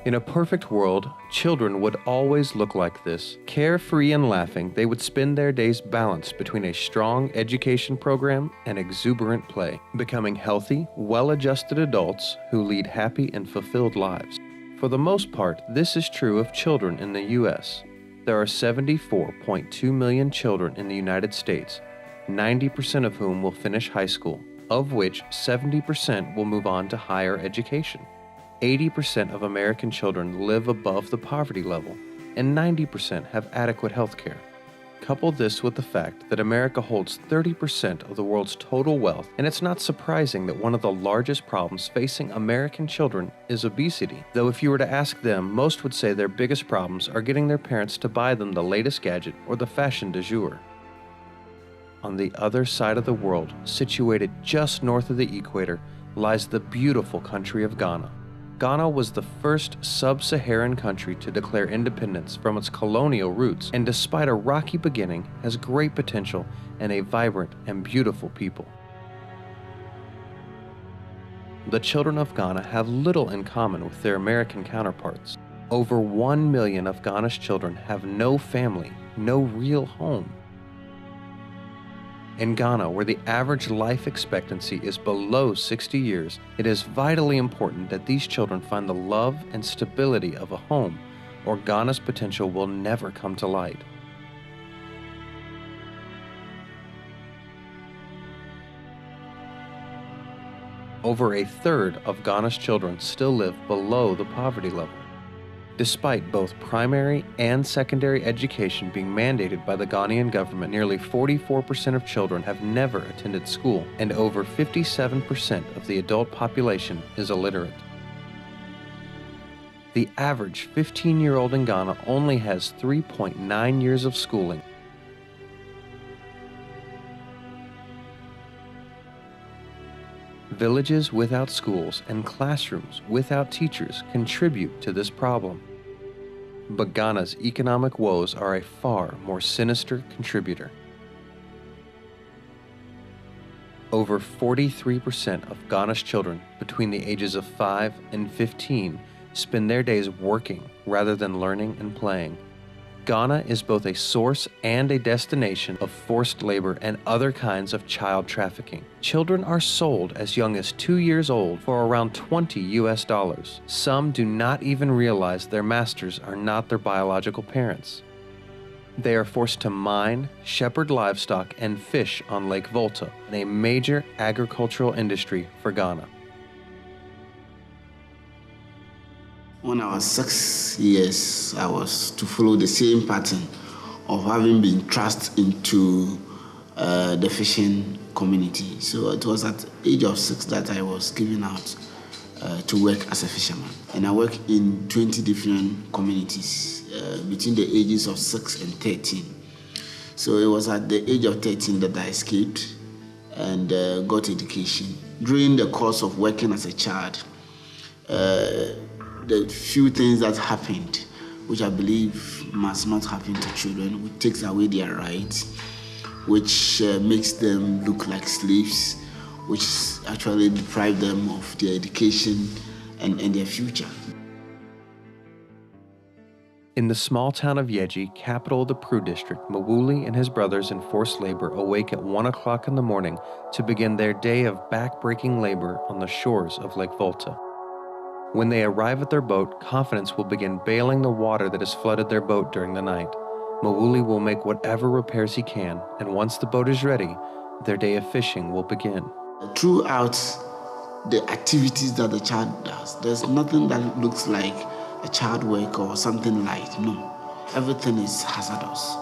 In a perfect world, children would always look like this. Carefree and laughing, they would spend their days balanced between a strong education program and exuberant play, becoming healthy, well-adjusted adults who lead happy and fulfilled lives. For the most part, this is true of children in the U.S. There are 74.2 million children in the United States, 90% of whom will finish high school, of which 70% will move on to higher education. 80% of American children live above the poverty level, and 90% have adequate health care. Couple this with the fact that America holds 30% of the world's total wealth, and it's not surprising that one of the largest problems facing American children is obesity. Though if you were to ask them, most would say their biggest problems are getting their parents to buy them the latest gadget or the fashion du jour. On the other side of the world, situated just north of the equator, lies the beautiful country of Ghana. Ghana was the first sub-Saharan country to declare independence from its colonial roots, and despite a rocky beginning, has great potential and a vibrant and beautiful people. The children of Ghana have little in common with their American counterparts. Over 1 million of Ghana's children have no family, no real home. In Ghana, where the average life expectancy is below 60 years, it is vitally important that these children find the love and stability of a home, or Ghana's potential will never come to light. Over a third of Ghana's children still live below the poverty level. Despite both primary and secondary education being mandated by the Ghanaian government, nearly 44% of children have never attended school, and over 57% of the adult population is illiterate. The average 15-year-old in Ghana only has 3.9 years of schooling. Villages without schools and classrooms without teachers contribute to this problem. But Ghana's economic woes are a far more sinister contributor. Over 43% of Ghana's children between the ages of 5 and 15 spend their days working rather than learning and playing. Ghana is both a source and a destination of forced labor and other kinds of child trafficking. Children are sold as young as 2 years old for around $20 US. Some do not even realize their masters are not their biological parents. They are forced to mine, shepherd livestock, and fish on Lake Volta, a major agricultural industry for Ghana. When I was 6 years, I was to follow the same pattern of having been thrust into the fishing community. So it was at the age of 6 that I was given out to work as a fisherman. And I worked in 20 different communities between the ages of 6 and 13. So it was at the age of 13 that I escaped and got education. During the course of working as a child, the few things that happened, which I believe must not happen to children, which takes away their rights, which makes them look like slaves, which actually deprive them of their education and their future. In the small town of Yeji, capital of the Pru district, Mawuli and his brothers in forced labor awake at 1 o'clock in the morning to begin their day of back-breaking labor on the shores of Lake Volta. When they arrive at their boat, confidence will begin bailing the water that has flooded their boat during the night. Mawuli will make whatever repairs he can, and once the boat is ready, their day of fishing will begin. Throughout the activities that the child does, there's nothing that looks like a child work or something light. No, everything is hazardous.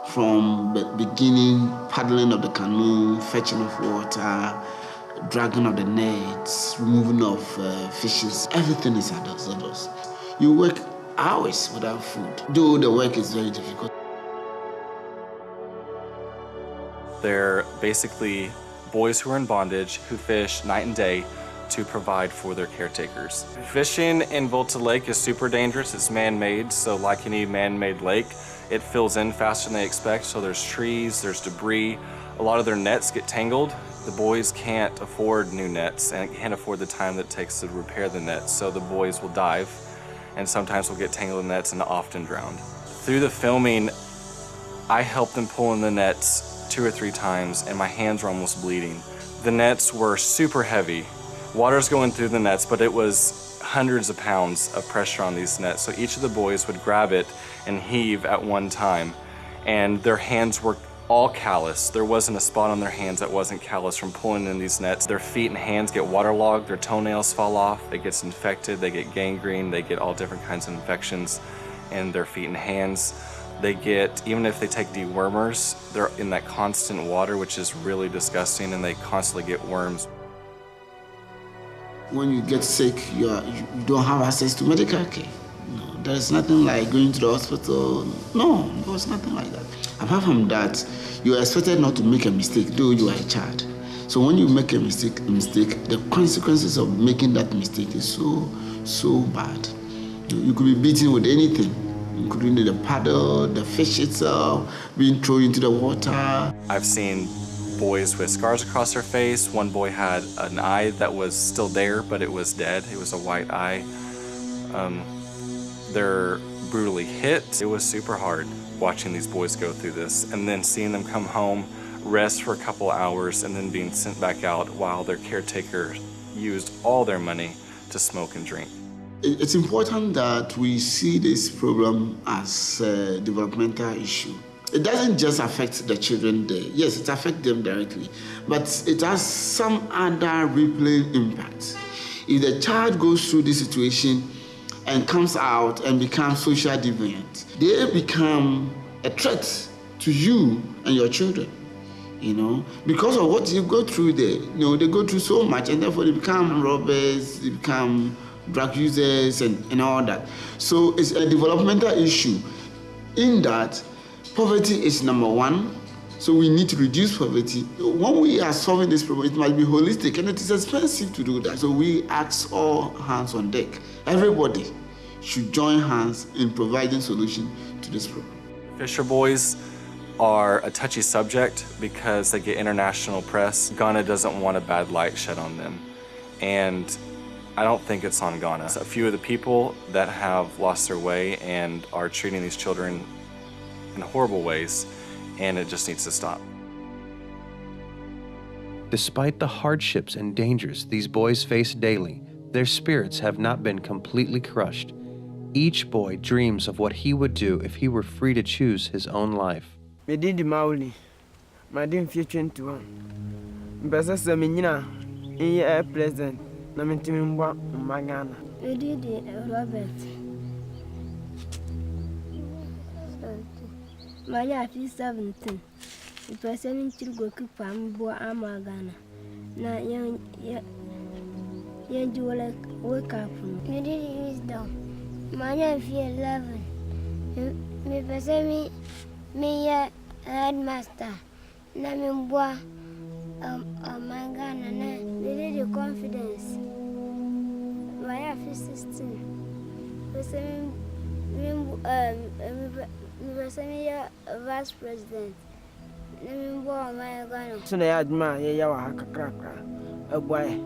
From the beginning, paddling of the canoe, fetching of water, dragging of the nets, removing of fishes, everything is hazardous. You work hours without food, though the work is very difficult. They're basically boys who are in bondage, who fish night and day to provide for their caretakers. Fishing in Volta Lake is super dangerous. It's man-made, so like any man-made lake, it fills in faster than they expect, so there's trees, there's debris. A lot of their nets get tangled. The boys can't afford new nets and can't afford the time that it takes to repair the nets, so the boys will dive and sometimes will get tangled in nets and often drowned. Through the filming, I helped them pull in the nets 2 or 3 times and my hands were almost bleeding. The nets were super heavy. Water's going through the nets, but it was hundreds of pounds of pressure on these nets. So each of the boys would grab it and heave at one time. And their hands were all callous. There wasn't a spot on their hands that wasn't callous from pulling in these nets. Their feet and hands get waterlogged, their toenails fall off, it gets infected, they get gangrene, they get all different kinds of infections in their feet and hands. They get, even if they take dewormers, they're in that constant water, which is really disgusting, and they constantly get worms. When you get sick, you don't have access to medical care. No, there's nothing like going to the hospital. No, there was nothing like that. Apart from that, you are expected not to make a mistake, though you are a child. So when you make a mistake, the consequences of making that mistake is so bad. You could be beaten with anything, including the paddle, the fish itself, being thrown into the water. I've seen boys with scars across their face. One boy had an eye that was still there, but it was dead. It was a white eye. They're brutally hit. It was super hard watching these boys go through this, and then seeing them come home, rest for a couple hours, and then being sent back out while their caretaker used all their money to smoke and drink. It's important that we see this problem as a developmental issue. It doesn't just affect the children there. Yes, it affects them directly, but it has some other rippling impact. If the child goes through this situation and comes out and becomes social deviant, they become a threat to you and your children, because of what you go through there. They go through so much, and therefore they become robbers, they become drug users and all that. So it's a developmental issue in that poverty is number one. So we need to reduce poverty. When we are solving this problem, it must be holistic, and it is expensive to do that. So we ask all hands on deck. Everybody should join hands in providing solution to this problem. Fisher boys are a touchy subject because they get international press. Ghana doesn't want a bad light shed on them. And I don't think it's on Ghana. A few of the people that have lost their way and are treating these children in horrible ways, and it just needs to stop. Despite the hardships and dangers these boys face daily, their spirits have not been completely crushed. Each boy dreams of what he would do if he were free to choose his own life. Me did Mauli, my dim future into one. Bessa Minina, in present, Namitimba, Magana. Me did Robert. My life is 17. The person to go cook Pambo Amagana. Now, young you wake up. Me did use down. My life is 11. Me person me headmaster. Namimboa Magana. Me did the confidence. My life is 16. Person vice president. So they admire Yawa Kakra, a boy.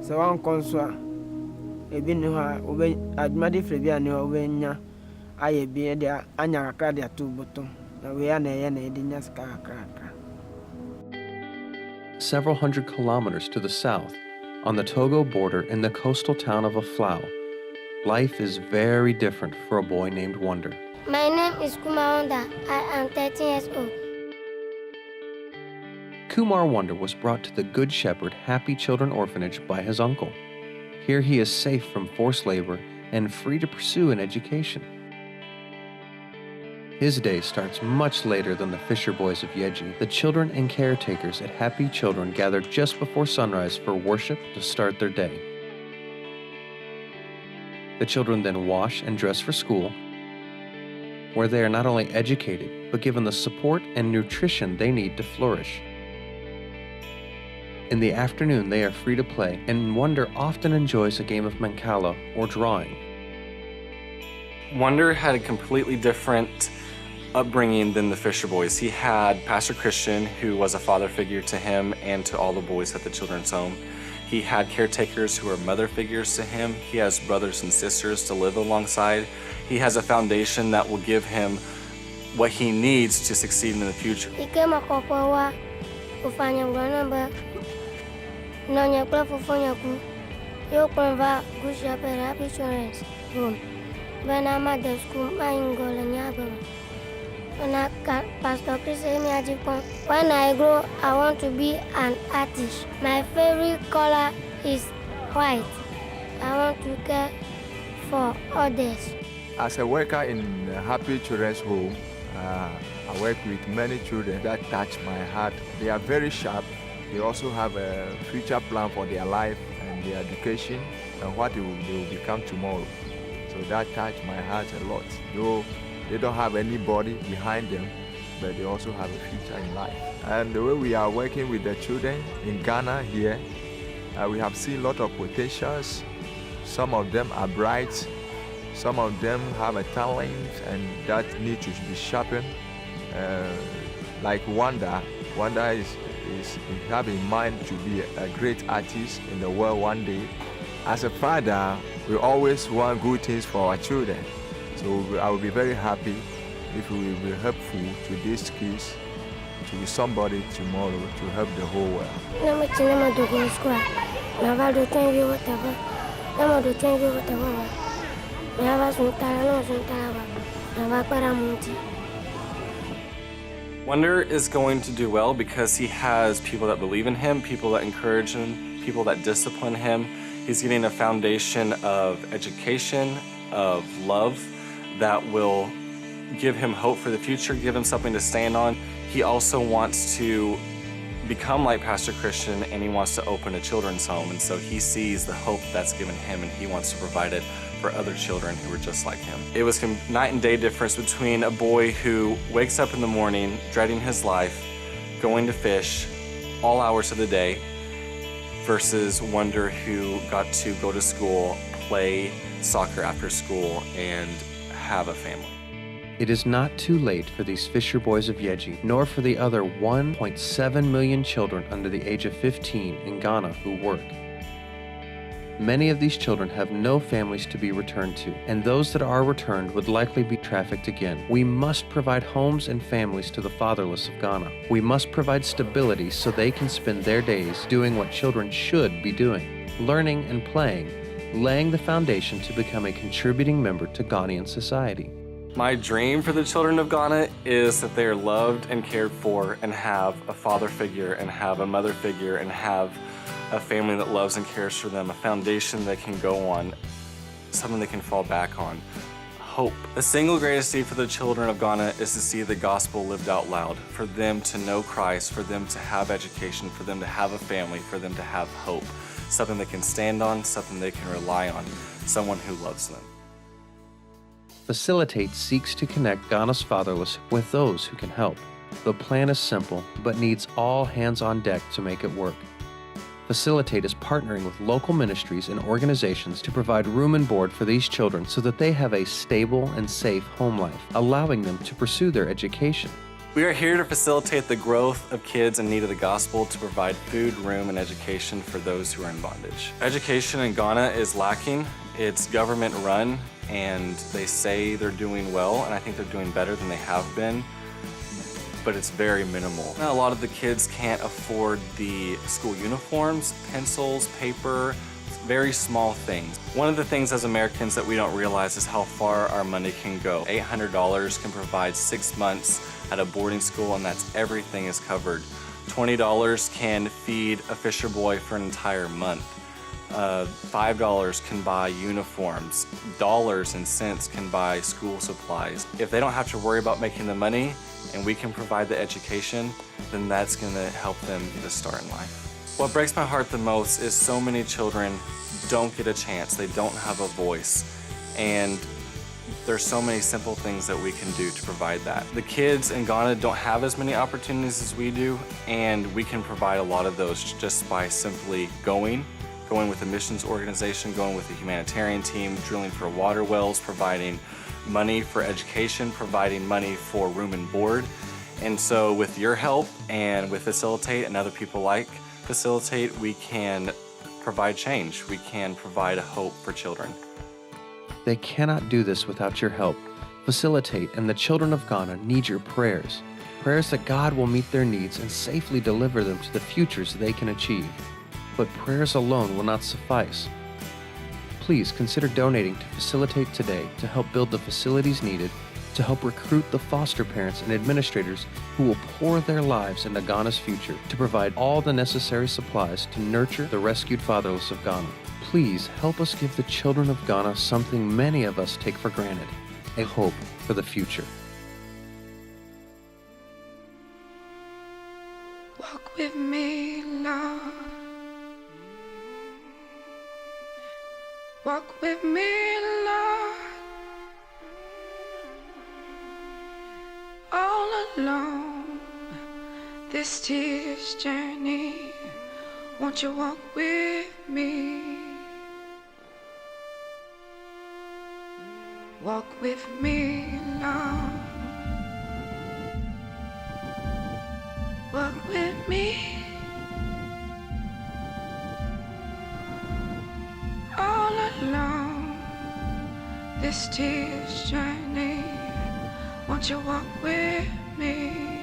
So one consola. A bin who admired Flaviano Venia. I be there, Anya Cadia 2 bottom. Now we are near Several hundred kilometers to the south, on the Togo border in the coastal town of Aflao, life is very different for a boy named Wonder. My name is Kumar Wonder. I am 13 years old. Kumar Wonder was brought to the Good Shepherd Happy Children Orphanage by his uncle. Here he is safe from forced labor and free to pursue an education. His day starts much later than the Fisher boys of Yeji. The children and caretakers at Happy Children gather just before sunrise for worship to start their day. The children then wash and dress for school, where they are not only educated, but given the support and nutrition they need to flourish. In the afternoon, they are free to play, and Wonder often enjoys a game of mancala or drawing. Wonder had a completely different upbringing than the Fisher boys. He had Pastor Christian, who was a father figure to him and to all the boys at the children's home. He had caretakers who are mother figures to him. He has brothers and sisters to live alongside. He has a foundation that will give him what he needs to succeed in the future. When I'm at the school, I'm going to when I got Pastor Chris, when I grow, I want to be an artist. My favorite color is white. I want to care for others. As a worker in a Happy Children's Home, I work with many children that touch my heart. They are very sharp. They also have a future plan for their life and their education and what they will become tomorrow. So that touched my heart a lot. Though they don't have anybody behind them, but they also have a future in life. And the way we are working with the children in Ghana here, we have seen a lot of potentials. Some of them are bright, some of them have a talent and that need to be sharpened. Like Wanda is have in mind to be a great artist in the world one day. As a father, we always want good things for our children. So I will be very happy if we will be helpful to these kids to be somebody tomorrow to help the whole world. Wonder is going to do well because he has people that believe in him, people that encourage him, people that discipline him. He's getting a foundation of education, of love, that will give him hope for the future, give him something to stand on. He also wants to become like Pastor Christian, and he wants to open a children's home, and so he sees the hope that's given him and he wants to provide it for other children who are just like him. It was a night and day difference between a boy who wakes up in the morning dreading his life, going to fish all hours of the day, versus Wonder who got to go to school, play soccer after school, and have a family. It is not too late for these Fisher boys of Yeji, nor for the other 1.7 million children under the age of 15 in Ghana who work. Many of these children have no families to be returned to, and those that are returned would likely be trafficked again. We must provide homes and families to the fatherless of Ghana. We must provide stability so they can spend their days doing what children should be doing, learning and playing, laying the foundation to become a contributing member to Ghanaian society. My dream for the children of Ghana is that they are loved and cared for and have a father figure and have a mother figure and have a family that loves and cares for them, a foundation they can go on, something they can fall back on. Hope. The single greatest need for the children of Ghana is to see the gospel lived out loud, for them to know Christ, for them to have education, for them to have a family, for them to have hope, something they can stand on, something they can rely on, someone who loves them. Facilitate seeks to connect Ghana's fatherless with those who can help. The plan is simple, but needs all hands on deck to make it work. Facilitate is partnering with local ministries and organizations to provide room and board for these children so that they have a stable and safe home life, allowing them to pursue their education. We are here to facilitate the growth of kids in need of the gospel, to provide food, room, and education for those who are in bondage. Education in Ghana is lacking. It's government run, and they say they're doing well, and I think they're doing better than they have been, but it's very minimal. A lot of the kids can't afford the school uniforms, pencils, paper, very small things. One of the things as Americans that we don't realize is how far our money can go. $800 can provide 6 months at a boarding school, and that's everything is covered. $20 can feed a Fisher boy for an entire month. $5 can buy uniforms. Dollars and cents can buy school supplies. If they don't have to worry about making the money and we can provide the education, then that's going to help them get a start in life. What breaks my heart the most is so many children don't get a chance. They don't have a voice. And there's so many simple things that we can do to provide that. The kids in Ghana don't have as many opportunities as we do, and we can provide a lot of those just by simply going with a missions organization, going with a humanitarian team, drilling for water wells, providing money for education, providing money for room and board. And so with your help and with Facilitate and other people like Facilitate, we can provide change. We can provide a hope for children. They cannot do this without your help. Facilitate and the children of Ghana need your prayers. Prayers that God will meet their needs and safely deliver them to the futures they can achieve. But prayers alone will not suffice. Please consider donating to Facilitate today to help build the facilities needed, to help recruit the foster parents and administrators who will pour their lives into Ghana's future, to provide all the necessary supplies to nurture the rescued fatherless of Ghana. Please help us give the children of Ghana something many of us take for granted, a hope for the future. Walk with me, Lord. Walk with me, Lord. All alone, this tedious journey, won't you walk with me? Walk with me, Lord. Walk with me. All alone, this tedious journey, won't you walk with me?